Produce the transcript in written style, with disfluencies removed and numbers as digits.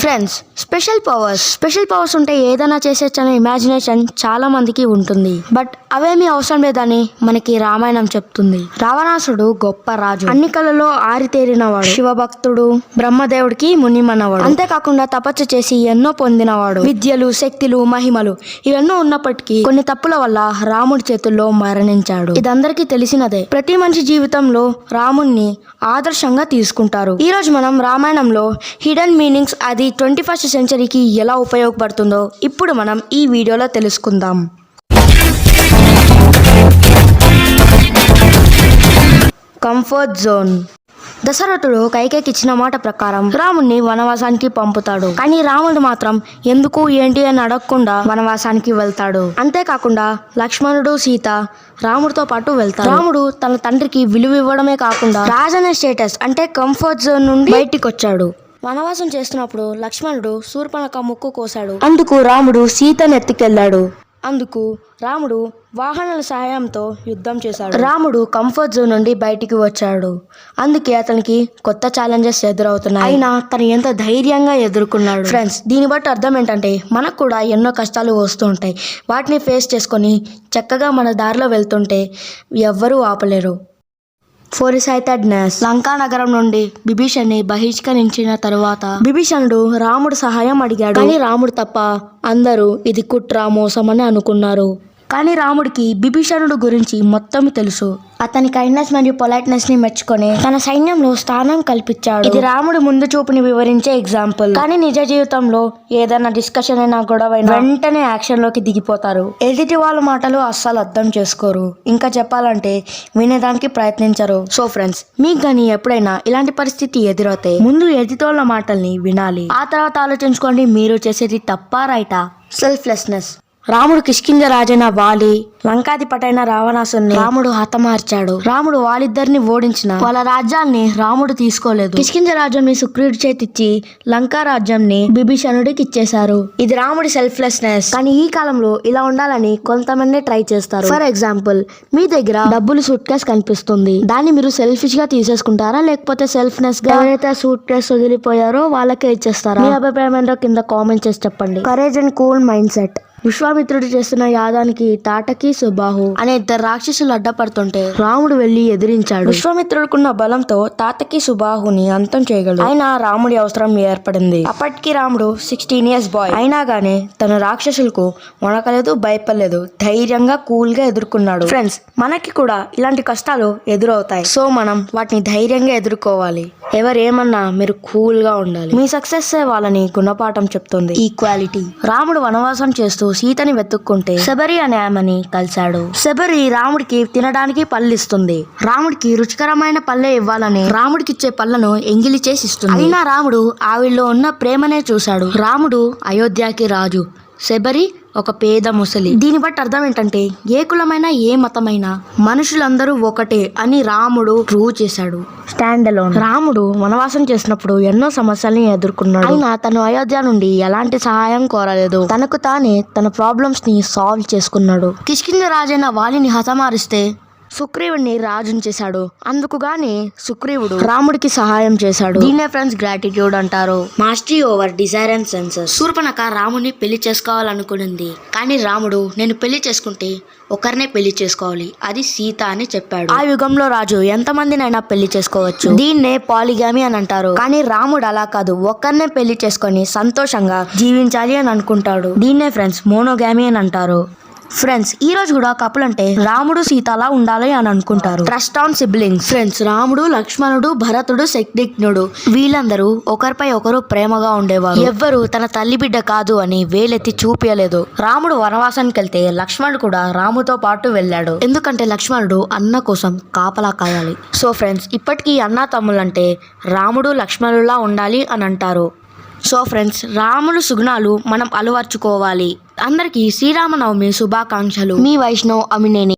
Friends, special powers ఉంటే ఏదైనా చేసేచ్చనే imagination చాలా మందికి ఉంటుంది. బట్ అవేమీ అవసరం లేదని మనకి రామాయణం చెప్తుంది. రావణాసుడు గొప్ప రాజు, అన్ని కళలో ఆరితేరినవాడు, శివభక్తుడు, బ్రహ్మదేవుడికి మునిమన్నవాడు, అంతేకాకుండా తపస్సు చేసి ఎన్నో పొందినవాడు. విద్యలు, శక్తులు, మహిమలు ఇవన్నీ ఉన్నప్పటికీ కొన్ని తప్పుల వల్ల రాముడి చేతుల్లో మరణించాడు. ఇదందరికీ తెలిసినదే. ప్రతి మనిషి జీవితంలో రాముణ్ణి ఆదర్శంగా తీసుకుంటారు. ఈ రోజు మనం రామాయణంలో హిడెన్ మీనింగ్స్, అది 21st సెంచరీకి ఎలా ఉపయోగపడుతుందో ఇప్పుడు మనం ఈ వీడియోలో తెలుసుకుందాం. Comfort zone. దశరథుడు కైకేయికి ఇచ్చిన మాట ప్రకారం రాముణ్ణి వనవాసానికి పంపుతాడు. కానీ రాముడు మాత్రం ఎందుకు ఏంటి అని అడగకుండా వనవాసానికి వెళ్తాడు. అంతేకాకుండా లక్ష్మణుడు, సీత రాముడితో పాటు వెళ్తారు. రాముడు తన తండ్రికి విలువ ఇవ్వడమే కాకుండా రాజనే స్టేటస్ అంటే కంఫర్ట్ జోన్ నుండి బయటికి వచ్చాడు. వనవాసం చేస్తున్నప్పుడు లక్ష్మణుడు శూర్పణఖ ముక్కు కోశాడు. అందుకు రాముడు సీతను ఎత్తుకెళ్లాడు. అందుకు రాముడు వాహనాల సహాయంతో యుద్ధం చేశాడు. రాముడు కంఫర్ట్ జోన్ నుండి బయటికి వచ్చాడు. అందుకే అతనికి కొత్త ఛాలెంజెస్ ఎదురవుతున్నాయి. అయినా తను ఎంత ధైర్యంగా ఎదుర్కొన్నాడు. ఫ్రెండ్స్, దీన్ని బట్టి అర్థం ఏంటంటే మనకు కూడా ఎన్నో కష్టాలు వస్తూ ఉంటాయి. వాటిని ఫేస్ చేసుకొని చక్కగా మన దారిలో వెళ్తుంటే ఎవ్వరూ ఆపలేరు. ఫోరిసైటెడ్నెస్. లంకా నగరం నుండి విభీషణ్ణి బహిష్కరించిన తరువాత విభీషణుడు రాముడు సహాయం అడిగాడు. కానీ రాముడు తప్ప అందరూ ఇది కుట్ర, మోసం అని అనుకున్నారు. కానీ రాముడికి విభీషణుడు గురించి మొత్తం తెలుసు. అతని కైండ్నెస్ మరియు పొలైట్నెస్ ని మెచ్చుకొని తన సైన్యంలో స్థానం కల్పించాడు. ఇది రాముడు ముందు చూపుని వివరించే ఎగ్జాంపుల్. కానీ నిజ జీవితంలో ఏదైనా డిస్కషన్ అయినా, గొడవ అయినా వెంటనే యాక్షన్ లోకి దిగిపోతారు. ఎదుటి వాళ్ళ మాటలు అస్సలు అర్థం చేసుకోరు. ఇంకా చెప్పాలంటే వినేదానికి ప్రయత్నించరు. సో ఫ్రెండ్స్, మీకు కానీ ఎప్పుడైనా ఇలాంటి పరిస్థితి ఎదురవుతే ముందు ఎదుటి వాళ్ళ మాటల్ని వినాలి. ఆ తర్వాత ఆలోచించుకోండి మీరు చేసేది తప్పా రైటా. సెల్ఫ్లెస్నెస్. రాముడు కిష్కింధ రాజైన వాలి, లంకాధిపటైన రావణాసుని రాముడు హతమార్చాడు. రాముడు వాళ్ళిద్దరిని ఓడించిన వాళ్ళ రాజ్యాల్ని రాముడు తీసుకోలేదు. కిష్కింధ రాజ్యాన్ని సుగ్రీవుడి చేతిచ్చి లంకా రాజ్యాన్ని విభీషణుడికి ఇచ్చేశారు. ఇది రాముడి సెల్ఫ్లెస్నెస్. కానీ ఈ కాలంలో ఇలా ఉండాలని కొంతమంది ట్రై చేస్తారు. ఫర్ ఎగ్జాంపుల్, మీ దగ్గర డబ్బులు సూట్ కేస్ కనిపిస్తుంది. దాన్ని మీరు సెల్ఫిష్ గా తీసేసుకుంటారా, లేకపోతే సెల్ఫ్నెస్ గా ఎవరైతే సూట్ కేస్ వదిలిపోయారో వాళ్ళకే ఇచ్చేస్తారా? మీ అభిప్రాయం ఏంటో కింద కామెంట్ చేసి చెప్పండి. Courage and cool mind set. విశ్వామిత్రుడు చేస్తున్న యాదానికి తాటకి, సుబాహు అనే ఇద్దరు రాక్షసులు అడ్డపడుతుంటే రాముడు వెళ్లి ఎదిరించాడు. విశ్వామిత్రుడుకున్న బలంతో తాటకి, సుబాహుని అంతం చేయగలడు. అయినా రాముడి అవసరం ఏర్పడింది. అప్పటికి రాముడు 16 years బాయ్. అయినా గానీ తన రాక్షసులకు వణకలేదు, భయపడలేదు. ధైర్యంగా కూల్ గా ఎదుర్కొన్నాడు. ఫ్రెండ్స్, మనకి కూడా ఇలాంటి కష్టాలు ఎదురవుతాయి. సో మనం వాటిని ధైర్యంగా ఎదుర్కోవాలి. ఎవరేమన్నా మీరు కూల్ గా ఉండాలి. మీ సక్సెస్ వాళ్ళని గుణపాఠం చెప్తుంది. ఈక్వాలిటీ. రాముడు వనవాసం చేస్తూ సీతని వెతుక్కుంటే శబరి అనే ఆమెని కలిశాడు. శబరి రాముడికి తినడానికి పళ్ళు ఇస్తుంది. రాముడికి రుచికరమైన పళ్ళే ఇవ్వాలని రాముడికి ఇచ్చే పళ్ళను ఎంగిలి చేసి ఇస్తుంది. అయినా రాముడు ఆవిడలో ఉన్న ప్రేమనే చూశాడు. రాముడు అయోధ్యకి రాజు, శబరి ఒక పేద ముసలి. దీన్ని బట్టి అర్థం ఏంటంటే ఏ కులమైనా, ఏ మతమైనా మనుషులందరూ ఒకటే అని రాముడు ప్రూవ్ చేశాడు. Stand alone. రాముడు వనవాసం చేసినప్పుడు ఎన్నో సమస్యల్ని ఎదుర్కొన్నాడు. అయినా తను అయోధ్య నుండి ఎలాంటి సహాయం కోరలేదు. తనకు తానే తన ప్రాబ్లమ్స్ ని సాల్వ్ చేసుకున్నాడు. కిష్కింధ రాజైన వాలిని హతమారిస్తే సుగ్రీవుడిని రాజుని చేశాడు. అందుకు గాని సుగ్రీవుడు రాముడికి సహాయం చేశాడు. దీన్నే ఫ్రెండ్స్ గ్రాటిట్యూడ్ అంటారు. Mastery over desire and senses. Shurpanakha రాముడిని పెళ్లి చేసుకోవాలనుకునింది. కానీ రాముడు నేను పెళ్లి చేసుకుంటే ఒకరినే పెళ్లి చేసుకోవాలి, అది సీత అని చెప్పాడు. ఆ యుగంలో రాజు ఎంతమందినైనా పెళ్లి చేసుకోవచ్చు. దీన్నే పాలిగామి అని అంటారు. కానీ రాముడు అలా కాదు, ఒక్కరినే పెళ్లి చేసుకొని సంతోషంగా జీవించాలి అని అనుకుంటాడు. దీన్నే ఫ్రెండ్స్ మోనోగామి అని అంటారు. ఫ్రెండ్స్, ఈ రోజు కూడా కపుల్ అంటే రాముడు, సీత అలా ఉండాలి అని అనుకుంటారు. Trust on siblings. ఫ్రెండ్స్, రాముడు, లక్ష్మణుడు, భరతుడు, శత్రుఘ్నుడు వీళ్ళందరూ ఒకరిపై ఒకరు ప్రేమగా ఉండేవారు. ఎవ్వరు తన తల్లి బిడ్డ కాదు అని వేలెత్తి చూపించలేదు. రాముడు వనవాసానికి వెళ్తే లక్ష్మణుడు కూడా రాముతో పాటు వెళ్ళాడు. ఎందుకంటే లక్ష్మణుడు అన్న కోసం కాపలా కాయాలి. సో ఫ్రెండ్స్, ఇప్పటికీ అన్న తమ్ముళ్ళంటే రాముడు, లక్ష్మణులా ఉండాలి అని అంటారు. సో ఫ్రెండ్స్, రాముడు సుగుణాలు మనం అలవర్చుకోవాలి. అందరికీ శ్రీరామనవమి శుభాకాంక్షలు. మీ వైష్ణవ్ అమినేని.